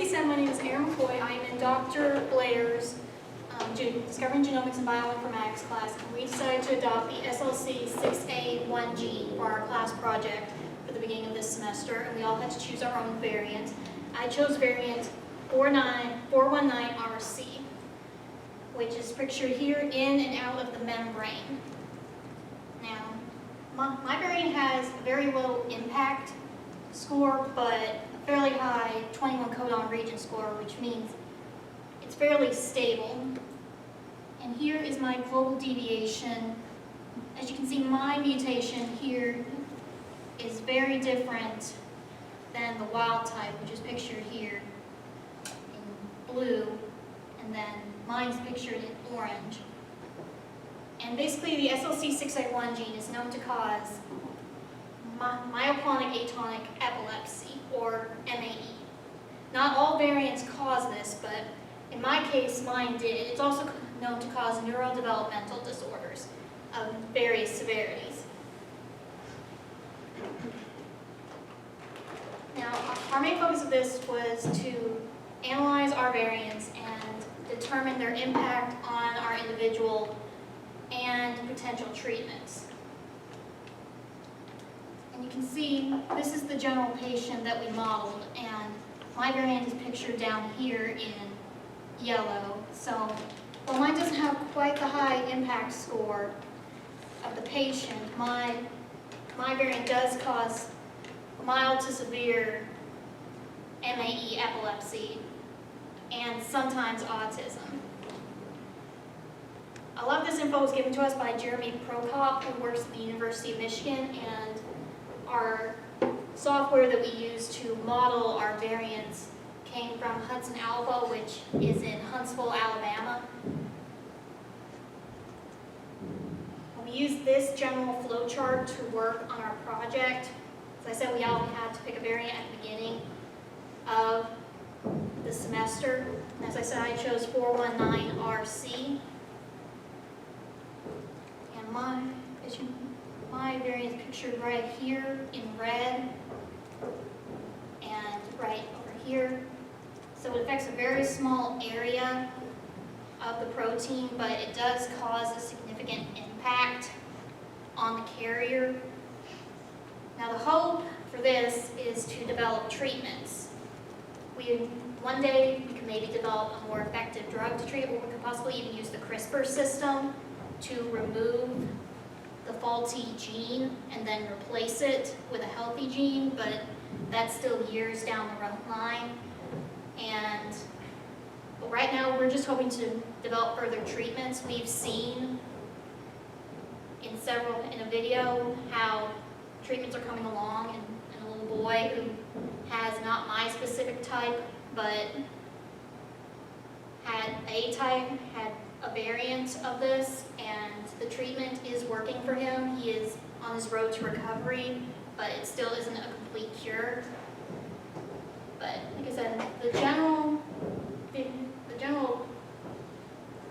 said, my name is Eryn McCoy. I am in Dr. Blair's Discovering Genomics and Bioinformatics class, and we decided to adopt the SLC6A1 gene for our class project for the beginning of this semester, and we all had to choose our own variant. I chose variant 419RC, which is pictured here in and out of the membrane. Now, my variant has a very low impact score, but a fairly high 21 codon region score, which means it's fairly stable. And here is my global deviation. As you can see, my mutation here is very different than the wild type, which is pictured here in blue, and then mine's pictured in orange. And basically, the SLC6A1 gene is known to cause myoclonic atonic epilepsy, or MAE. Not all variants cause this, but in my case, mine did. It's also known to cause neurodevelopmental disorders of various severities. Now, our main focus of this was to analyze our variants and determine their impact on our individual and potential treatments. And you can see this is the general patient that we modeled, and my variant is pictured down here in yellow. So while mine doesn't have quite the high impact score of the patient, my variant does cause mild to severe MAE epilepsy and sometimes autism. A lot of this info was given to us by Prokop, who works at the University of Michigan, and our software that we use to model our variants came from Hudson Alpha, which is in Huntsville, Alabama. We used this general flowchart to work on our project. As I said, we all had to pick a variant at the beginning of the semester. And as I said, I chose 419RC. And my variant is pictured right here in red and right over here. So it affects a very small area of the protein, but it does cause a significant impact on the carrier. Now, the hope for this is to develop treatments. One day we could maybe develop a more effective drug to treat it, or we could possibly even use the CRISPR system to remove the faulty gene and then replace it with a healthy gene, but that's still years down the line. But right now we're just hoping to develop further treatments. We've seen in a video how treatments are coming along, and a little boy who has not my specific type but had A type, had a variant of this, and the treatment is working for him. He is on his road to recovery, but it still isn't a complete cure. But like I said, the general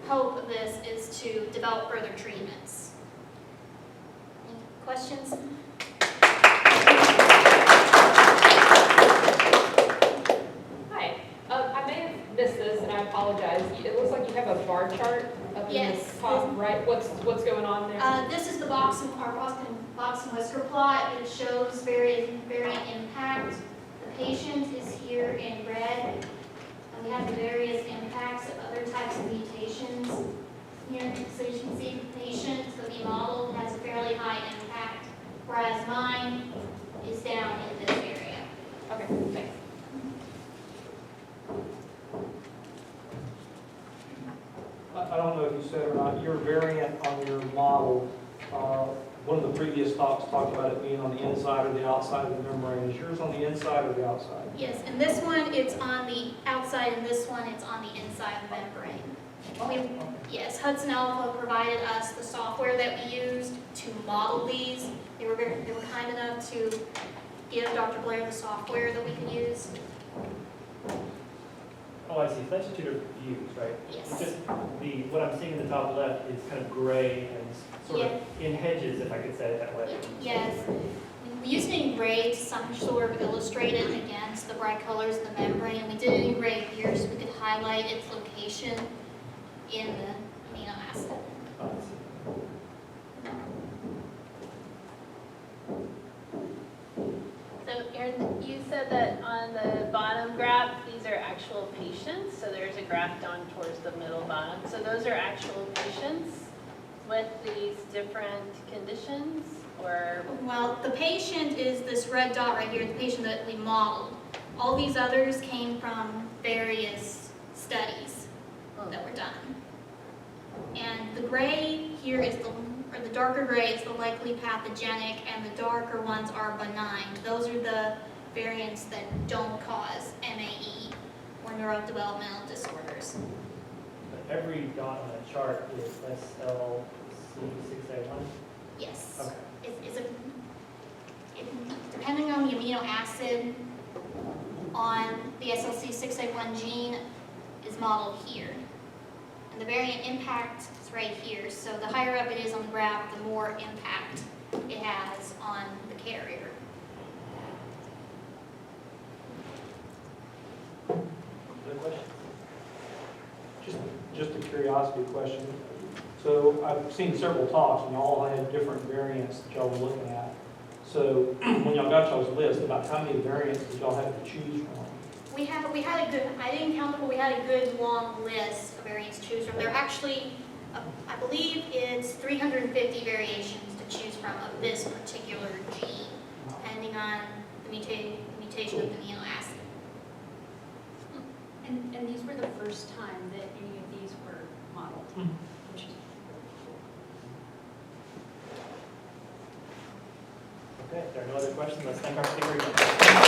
hope of this is to develop further treatments. Any questions? Hi. I may have missed this, and I apologize. It looks like you have a bar chart up in the top right. What's going on there? This is the box and whisker plot. It shows varying impact. The patient is here in red, and we have the various impacts of other types of mutations here. So you can see the patient that we modeled has a fairly high impact, whereas mine is down in this area. Okay, thanks. I don't know if you said or not, your variant on your model, one of the previous talks talked about it being on the inside or the outside of the membrane. Is yours on the inside or the outside? Yes, and this one it's on the outside, and this one it's on the inside of the membrane. Yes, Hudson Alpha provided us the software that we used to model these. They were kind enough to give Dr. Blair the software that we could use. Oh, I see. So that's two different views, right? Yes. It's just what I'm seeing in the top left is kind of gray and sort of in hedges, if I could say it that way. Yes. We used it in gray to some sort of illustrate it against the bright colors of the membrane. And we did it in gray here so we could highlight its location in the amino acid. Oh, I see. So Erin, you said that on the bottom graph, these are actual patients. So there's a graph down towards the middle bottom. So those are actual patients with these different conditions, or? Well, the patient is this red dot right here, the patient that we modeled. All these others came from various studies that were done. And the gray here is or the darker gray is the likely pathogenic, and the darker ones are benign. Those are the variants that don't cause MAE or neurodevelopmental disorders. But every dot on that chart is SLC6A1? Yes. Okay. Depending on the amino acid on the SLC6A1 gene is modeled here. And the variant impact is right here. So the higher up it is on the graph, the more impact it has on the carrier. Other questions? Just a curiosity question. So I've seen several talks and y'all had different variants that y'all were looking at. So when y'all got y'all's list, about how many variants did y'all have to choose from? We had a good, I didn't count them, but we had a good long list of variants to choose from. There are actually, I believe it's 350 variations to choose from of this particular gene, depending on the mutation of the amino acid. And these were the first time that any of these were modeled. Okay, if there are no other questions, let's thank our speaker again.